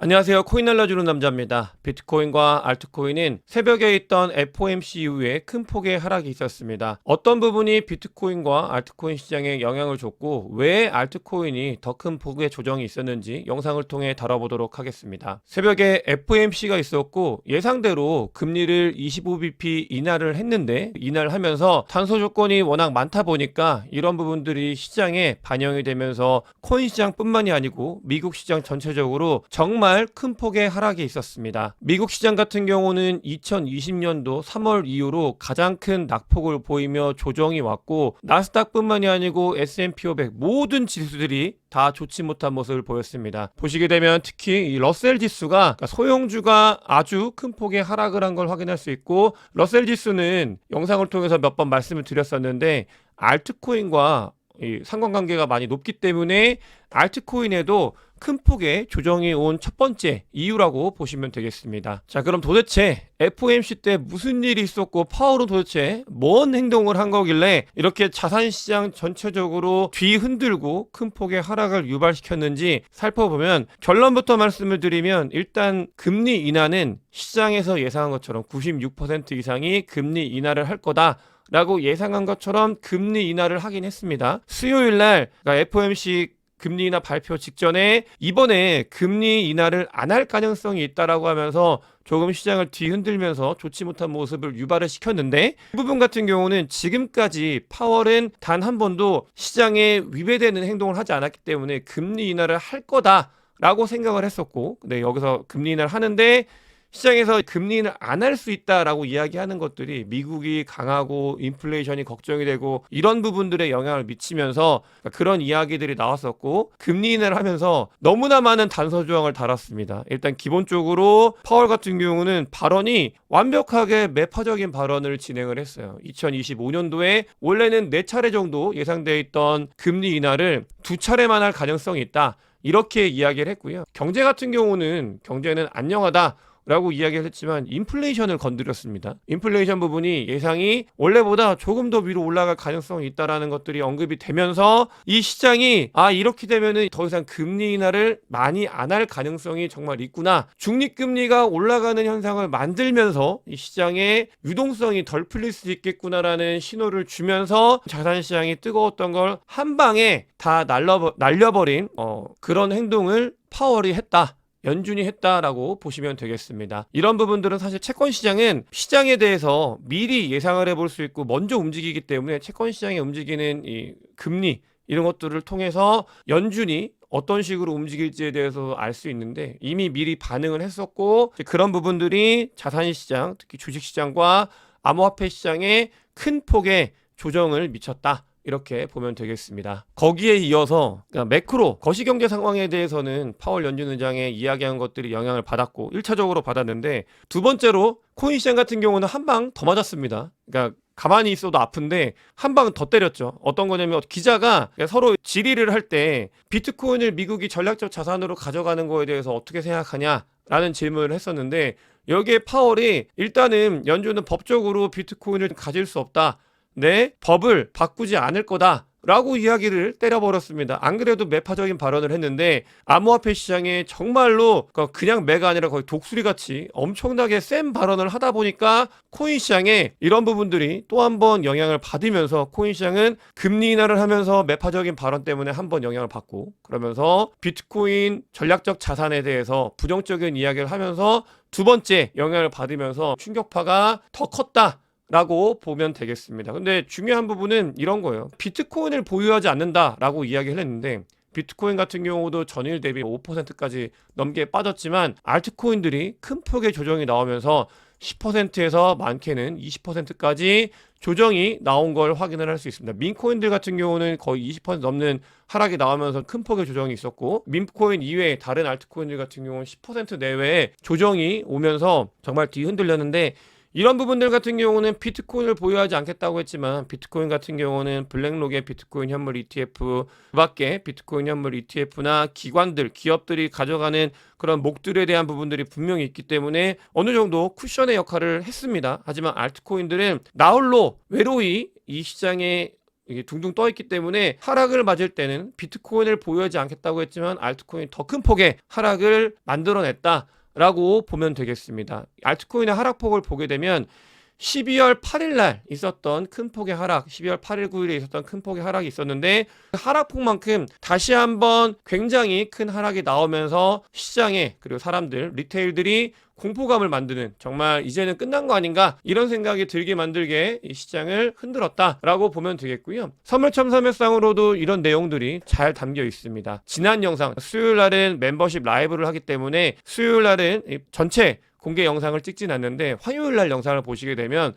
안녕하세요. 코인 날려주는 남자입니다. 비트코인과 알트코인은 새벽에 있던 FOMC 이후에 큰 폭의 하락이 있었습니다. 어떤 부분이 비트코인과 알트코인 시장에 영향을 줬고 왜 알트코인이 더 큰 폭의 조정이 있었는지 영상을 통해 다뤄보도록 하겠습니다. 새벽에 FOMC가 있었고 예상대로 금리를 25bp 인하를 했는데 인하를 하면서 단서 조건이 워낙 많다 보니까 이런 부분들이 시장에 반영이 되면서 코인 시장뿐만이 아니고 미국 시장 전체적으로 정말 큰 폭의 하락이 있었습니다. 미국 시장 같은 경우는 2020년도 3월 이후로 가장 큰 낙폭을 보이며 조정이 왔고 나스닥뿐만이 아니고 S&P 500 모든 지수들이 다 좋지 못한 모습을 보였습니다. 보시게 되면 특히 이 러셀 지수가 소형주가 아주 큰 폭의 하락을 한 걸 확인할 수 있고 러셀 지수는 영상을 통해서 몇 번 말씀을 드렸었는데 알트코인과 이 상관관계가 많이 높기 때문에 알트코인에도 큰 폭의 조정이 온 첫 번째 이유라고 보시면 되겠습니다. 자, 그럼 도대체 FOMC 때 무슨 일이 있었고 파월은 도대체 뭔 행동을 한 거길래 이렇게 자산시장 전체적으로 뒤흔들고 큰 폭의 하락을 유발시켰는지 살펴보면 결론부터 말씀을 드리면 일단 금리 인하는 시장에서 예상한 것처럼 96% 이상이 금리 인하를 할 거다 라고 예상한 것처럼 금리 인하를 하긴 했습니다. 수요일날 그러니까 FOMC 금리 인하 발표 직전에 이번에 금리 인하를 안 할 가능성이 있다라고 하면서 조금 시장을 뒤흔들면서 좋지 못한 모습을 유발을 시켰는데 이 부분 같은 경우는 지금까지 파월은 단 한 번도 시장에 위배되는 행동을 하지 않았기 때문에 금리 인하를 할 거다라고 생각을 했었고 근데 여기서 금리 인하를 하는데 시장에서 금리는 안 할 수 있다라고 이야기하는 것들이 미국이 강하고 인플레이션이 걱정이 되고 이런 부분들에 영향을 미치면서 그런 이야기들이 나왔었고 금리 인하를 하면서 너무나 많은 단서 조항을 달았습니다. 일단 기본적으로 파월 같은 경우는 발언이 완벽하게 매파적인 발언을 진행을 했어요. 2025년도에 원래는 4차례 정도 예상되어 있던 금리 인하를 2차례만 할 가능성이 있다. 이렇게 이야기를 했고요. 경제 같은 경우는 경제는 안녕하다. 라고 이야기를 했지만 인플레이션을 건드렸습니다. 인플레이션 부분이 예상이 원래보다 조금 더 위로 올라갈 가능성이 있다라는 것들이 언급이 되면서 이 시장이 이렇게 되면은 더 이상 금리 인하를 많이 안 할 가능성이 정말 있구나. 중립금리가 올라가는 현상을 만들면서 이 시장의 유동성이 덜 풀릴 수 있겠구나라는 신호를 주면서 자산시장이 뜨거웠던 걸 한 방에 다 날려버린 그런 행동을 파월이 했다. 연준이 했다라고 보시면 되겠습니다. 이런 부분들은 사실 채권 시장은 시장에 대해서 미리 예상을 해볼 수 있고 먼저 움직이기 때문에 채권 시장에 움직이는 이 금리 이런 것들을 통해서 연준이 어떤 식으로 움직일지에 대해서 알 수 있는데 이미 미리 반응을 했었고 그런 부분들이 자산시장 특히 주식시장과 암호화폐 시장에 큰 폭의 조정을 미쳤다. 이렇게 보면 되겠습니다. 거기에 이어서 매크로 거시경제 상황에 대해서는 파월 연준 의장의 이야기한 것들이 영향을 받았고 1차적으로 받았는데 두 번째로 코인 시장 같은 경우는 한 방 더 맞았습니다. 그러니까 가만히 있어도 아픈데 한 방 더 때렸죠. 어떤 거냐면 기자가 서로 질의를 할 때 비트코인을 미국이 전략적 자산으로 가져가는 거에 대해서 어떻게 생각하냐 라는 질문을 했었는데 여기에 파월이 일단은 연준은 법적으로 비트코인을 가질 수 없다. 내 법을 바꾸지 않을 거다 라고 이야기를 때려버렸습니다. 안 그래도 매파적인 발언을 했는데 암호화폐 시장에 정말로 그냥 매가 아니라 거의 독수리같이 엄청나게 센 발언을 하다 보니까 코인 시장에 이런 부분들이 또 한 번 영향을 받으면서 코인 시장은 금리 인하를 하면서 매파적인 발언 때문에 한 번 영향을 받고 그러면서 비트코인 전략적 자산에 대해서 부정적인 이야기를 하면서 두 번째 영향을 받으면서 충격파가 더 컸다. 라고 보면 되겠습니다. 근데 중요한 부분은 이런 거예요. 비트코인을 보유하지 않는다라고 이야기를 했는데 비트코인 같은 경우도 전일 대비 5%까지 넘게 빠졌지만 알트코인들이 큰 폭의 조정이 나오면서 10%에서 많게는 20%까지 조정이 나온 걸 확인을 할 수 있습니다. 민코인들 같은 경우는 거의 20% 넘는 하락이 나오면서 큰 폭의 조정이 있었고 민코인 이외에 다른 알트코인들 같은 경우는 10% 내외의 조정이 오면서 정말 뒤흔들렸는데 이런 부분들 같은 경우는 비트코인을 보유하지 않겠다고 했지만 비트코인 같은 경우는 블랙록의 비트코인 현물 ETF 그 밖에 비트코인 현물 ETF나 기관들, 기업들이 가져가는 그런 목들에 대한 부분들이 분명히 있기 때문에 어느 정도 쿠션의 역할을 했습니다. 하지만 알트코인들은 나홀로 외로이 이 시장에 이게 둥둥 떠 있기 때문에 하락을 맞을 때는 비트코인을 보유하지 않겠다고 했지만 알트코인이 더 큰 폭의 하락을 만들어냈다라고 보면 되겠습니다. 알트코인의 하락폭을 보게 되면 12월 8일 날 있었던 큰 폭의 하락, 12월 8일 9일에 있었던 큰 폭의 하락이 있었는데 그 하락폭만큼 다시 한번 굉장히 큰 하락이 나오면서 시장에 그리고 사람들, 리테일들이 공포감을 만드는 정말 이제는 끝난 거 아닌가 이런 생각이 들게 만들게 이 시장을 흔들었다라고 보면 되겠고요. 선물참사매상으로도 이런 내용들이 잘 담겨 있습니다. 지난 영상 수요일 날은 멤버십 라이브를 하기 때문에 수요일 날은 전체 공개 영상을 찍진 않는데 화요일 날 영상을 보시게 되면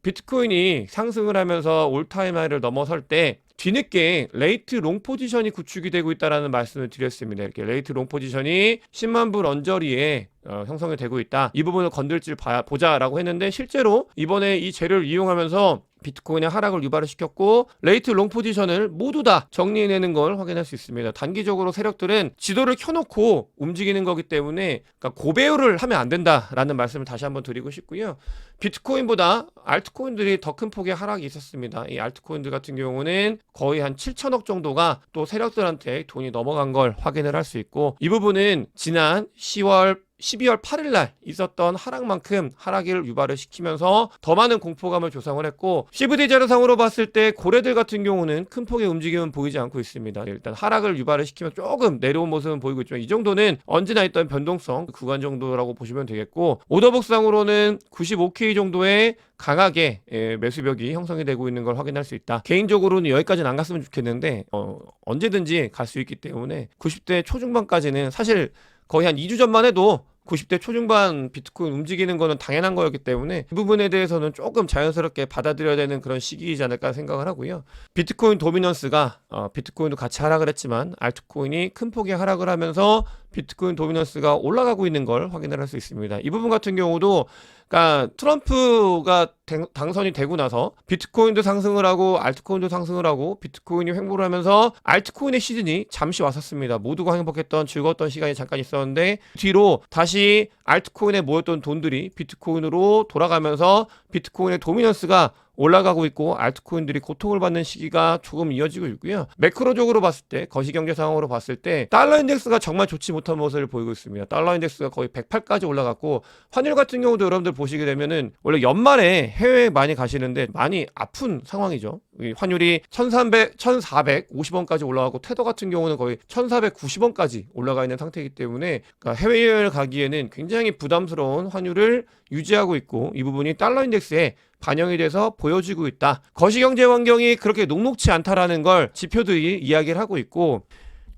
비트코인이 상승을 하면서 올타임 하이를 넘어설 때 뒤늦게 레이트 롱 포지션이 구축이 되고 있다는 말씀을 드렸습니다. 이렇게 레이트 롱 포지션이 10만 불 언저리에 형성이 되고 있다. 이 부분을 건들지 보자라고 했는데 실제로 이번에 이 재료를 이용하면서 비트코인의 하락을 유발을 시켰고 레이트 롱 포지션을 모두 다 정리해내는 걸 확인할 수 있습니다. 단기적으로 세력들은 지도를 켜놓고 움직이는 거기 때문에 그러니까 고배율을 하면 안 된다라는 말씀을 다시 한번 드리고 싶고요. 비트코인보다 알트코인들이 더 큰 폭의 하락이 있었습니다. 이 알트코인들 같은 경우는 거의 한 7천억 정도가 또 세력들한테 돈이 넘어간 걸 확인을 할 수 있고 이 부분은 지난 12월 8일 날 있었던 하락만큼 하락을 유발을 시키면서 더 많은 공포감을 조성을 했고 CVD 자료상으로 봤을 때 고래들 같은 경우는 큰 폭의 움직임은 보이지 않고 있습니다. 일단 하락을 유발을 시키면 조금 내려온 모습은 보이고 있지만 이 정도는 언제나 있던 변동성 구간 정도라고 보시면 되겠고 오더북상으로는 95K 정도의 강하게 매수벽이 형성이 되고 있는 걸 확인할 수 있다. 개인적으로는 여기까지는 안 갔으면 좋겠는데 언제든지 갈 수 있기 때문에 90대 초중반까지는 사실 거의 한 2주 전만 해도 90대 초중반 비트코인 움직이는 거는 당연한 거였기 때문에 이 부분에 대해서는 조금 자연스럽게 받아들여야 되는 그런 시기이지 않을까 생각을 하고요. 비트코인 도미넌스가 비트코인도 같이 하락을 했지만 알트코인이 큰 폭의 하락을 하면서 비트코인 도미넌스가 올라가고 있는 걸 확인을 할 수 있습니다. 이 부분 같은 경우도 그러니까 트럼프가 당선이 되고 나서 비트코인도 상승을 하고 알트코인도 상승을 하고 비트코인이 횡보를 하면서 알트코인의 시즌이 잠시 왔었습니다. 모두가 행복했던 즐거웠던 시간이 잠깐 있었는데 뒤로 다시 알트코인에 모였던 돈들이 비트코인으로 돌아가면서 비트코인의 도미넌스가 올라가고 있고 알트코인들이 고통을 받는 시기가 조금 이어지고 있고요. 매크로적으로 봤을 때 거시경제 상황으로 봤을 때 달러 인덱스가 정말 좋지 못한 모습을 보이고 있습니다. 달러 인덱스가 거의 108까지 올라갔고 환율 같은 경우도 여러분들 보시게 되면은 원래 연말에 해외에 많이 가시는데 많이 아픈 상황이죠. 환율이 1450원까지 올라가고 테더 같은 경우는 거의 1490원까지 올라가 있는 상태이기 때문에 그러니까 해외여행을 가기에는 굉장히 부담스러운 환율을 유지하고 있고 이 부분이 달러 인덱스에 반영이 돼서 보여지고 있다. 거시경제 환경이 그렇게 녹록치 않다라는 걸 지표들이 이야기를 하고 있고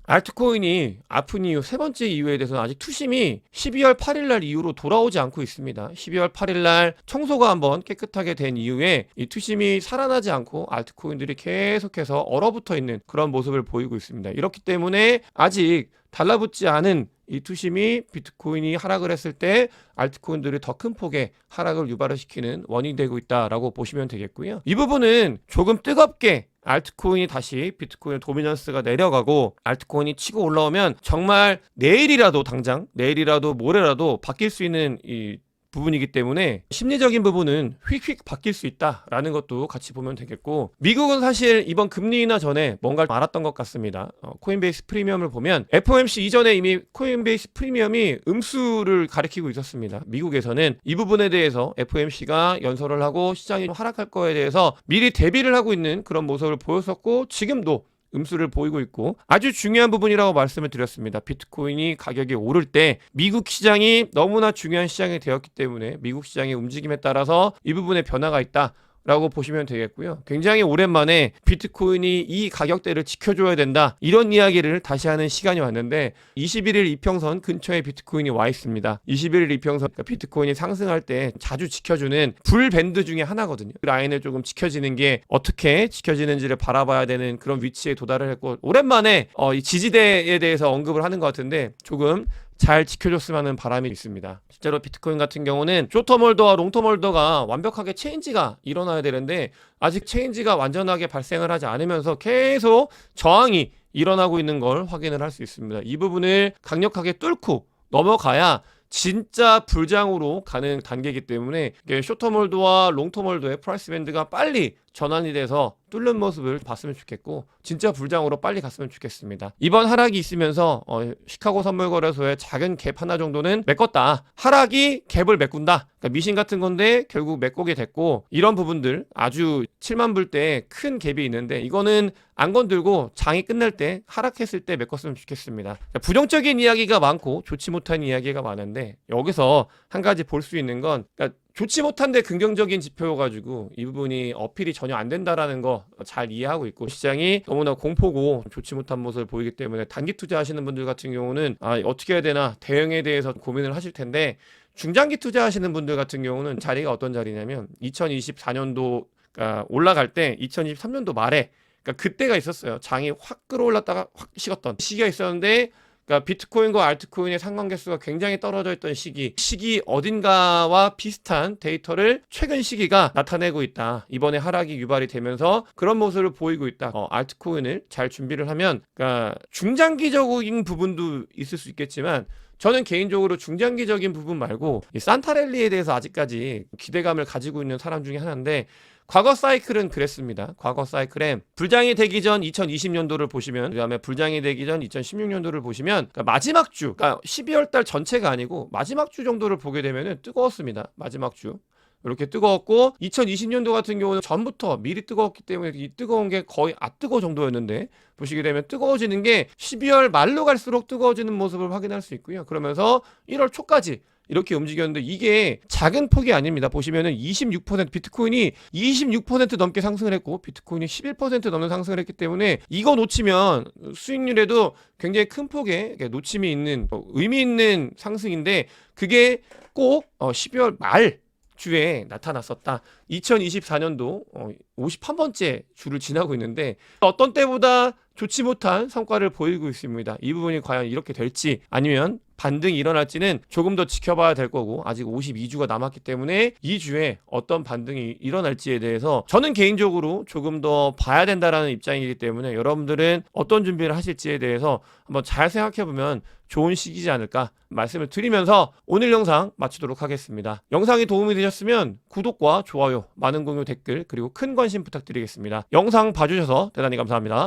알트코인이 아픈 이유 세 번째 이유에 대해서는 아직 투심이 12월 8일 날 이후로 돌아오지 않고 있습니다. 12월 8일 날 청소가 한번 깨끗하게 된 이후에 이 투심이 살아나지 않고 알트코인들이 계속해서 얼어붙어 있는 그런 모습을 보이고 있습니다. 이렇기 때문에 아직 달라붙지 않은 이 투심이 비트코인이 하락을 했을 때 알트코인들이 더 큰 폭의 하락을 유발을 시키는 원인이 되고 있다라고 보시면 되겠고요. 이 부분은 조금 뜨겁게 알트코인이 다시 비트코인 도미넌스가 내려가고 알트코인이 치고 올라오면 정말 내일이라도 당장 내일이라도 모레라도 바뀔 수 있는 이 부분이기 때문에 심리적인 부분은 휙휙 바뀔 수 있다라는 것도 같이 보면 되겠고 미국은 사실 이번 금리 인하 전에 뭔가를 알았던 것 같습니다. 코인베이스 프리미엄을 보면 FOMC 이전에 이미 코인베이스 프리미엄이 음수를 가리키고 있었습니다. 미국에서는 이 부분에 대해서 FOMC가 연설을 하고 시장이 하락할 거에 대해서 미리 대비를 하고 있는 그런 모습을 보였었고 지금도 음수를 보이고 있고 아주 중요한 부분이라고 말씀을 드렸습니다. 비트코인이 가격이 오를 때 미국 시장이 너무나 중요한 시장이 되었기 때문에 미국 시장의 움직임에 따라서 이 부분에 변화가 있다. 라고 보시면 되겠고요. 굉장히 오랜만에 비트코인이 이 가격대를 지켜줘야 된다. 이런 이야기를 다시 하는 시간이 왔는데 21일 이평선 근처에 비트코인이 와 있습니다. 21일 이평선 그러니까 비트코인이 상승할 때 자주 지켜주는 불밴드 중에 하나거든요. 그 라인을 조금 지켜지는 게 어떻게 지켜지는지를 바라봐야 되는 그런 위치에 도달을 했고 오랜만에 이 지지대에 대해서 언급을 하는 것 같은데 조금 잘 지켜줬으면 하는 바람이 있습니다. 실제로 비트코인 같은 경우는 숏텀 홀더와 롱텀 홀더가 완벽하게 체인지가 일어나야 되는데 아직 체인지가 완전하게 발생을 하지 않으면서 계속 저항이 일어나고 있는 걸 확인을 할 수 있습니다. 이 부분을 강력하게 뚫고 넘어가야 진짜 불장으로 가는 단계이기 때문에 숏텀 홀더와 롱텀 홀더의 프라이스 밴드가 빨리 전환이 돼서 뚫는 모습을 봤으면 좋겠고 진짜 불장으로 빨리 갔으면 좋겠습니다. 이번 하락이 있으면서 시카고 선물거래소의 작은 갭 하나 정도는 메꿨다. 하락이 갭을 메꾼다. 그러니까 미신 같은 건데 결국 메꾸게 됐고 이런 부분들 아주 7만 불 때 큰 갭이 있는데 이거는 안 건들고 장이 끝날 때 하락했을 때 메꿨으면 좋겠습니다. 부정적인 이야기가 많고 좋지 못한 이야기가 많은데 여기서 한 가지 볼 수 있는 건 그러니까 좋지 못한데 긍정적인 지표여가지고 이 부분이 어필이 전혀 안 된다라는 거 잘 이해하고 있고 시장이 너무나 공포고 좋지 못한 모습을 보이기 때문에 단기 투자하시는 분들 같은 경우는 어떻게 해야 되나 대응에 대해서 고민을 하실 텐데 중장기 투자하시는 분들 같은 경우는 자리가 어떤 자리냐면 2024년도 올라갈 때 2023년도 말에 그러니까 그때가 있었어요. 장이 확 끌어올랐다가 확 식었던 시기가 있었는데 그러니까 비트코인과 알트코인의 상관계수가 굉장히 떨어져 있던 시기 어딘가와 비슷한 데이터를 최근 시기가 나타내고 있다. 이번에 하락이 유발이 되면서 그런 모습을 보이고 있다. 알트코인을 잘 준비를 하면 그러니까 중장기적인 부분도 있을 수 있겠지만 저는 개인적으로 중장기적인 부분 말고 이 산타랠리에 대해서 아직까지 기대감을 가지고 있는 사람 중에 하나인데 과거 사이클은 그랬습니다. 과거 사이클에 불장이 되기 전 2020년도를 보시면 그다음에 불장이 되기 전 2016년도를 보시면 그러니까 마지막 주, 그러니까 12월 달 전체가 아니고 마지막 주 정도를 보게 되면은 뜨거웠습니다. 마지막 주. 이렇게 뜨거웠고 2020년도 같은 경우는 전부터 미리 뜨거웠기 때문에 이 뜨거운 게 거의 뜨거 정도였는데 보시게 되면 뜨거워지는 게 12월 말로 갈수록 뜨거워지는 모습을 확인할 수 있고요. 그러면서 1월 초까지 이렇게 움직였는데 이게 작은 폭이 아닙니다. 보시면은 26% 비트코인이 26% 넘게 상승을 했고 비트코인이 11% 넘는 상승을 했기 때문에 이거 놓치면 수익률에도 굉장히 큰 폭의 놓침이 있는 의미 있는 상승인데 그게 꼭 12월 말 주에 나타났었다. 2024년도 51번째 주를 지나고 있는데 어떤 때보다 좋지 못한 성과를 보이고 있습니다. 이 부분이 과연 이렇게 될지 아니면 반등이 일어날지는 조금 더 지켜봐야 될 거고 아직 52주가 남았기 때문에 이 주에 어떤 반등이 일어날지에 대해서 저는 개인적으로 조금 더 봐야 된다라는 입장이기 때문에 여러분들은 어떤 준비를 하실지에 대해서 한번 잘 생각해보면 좋은 시기지 않을까 말씀을 드리면서 오늘 영상 마치도록 하겠습니다. 영상이 도움이 되셨으면 구독과 좋아요, 많은 공유, 댓글 그리고 큰 관심 부탁드리겠습니다. 영상 봐주셔서 대단히 감사합니다.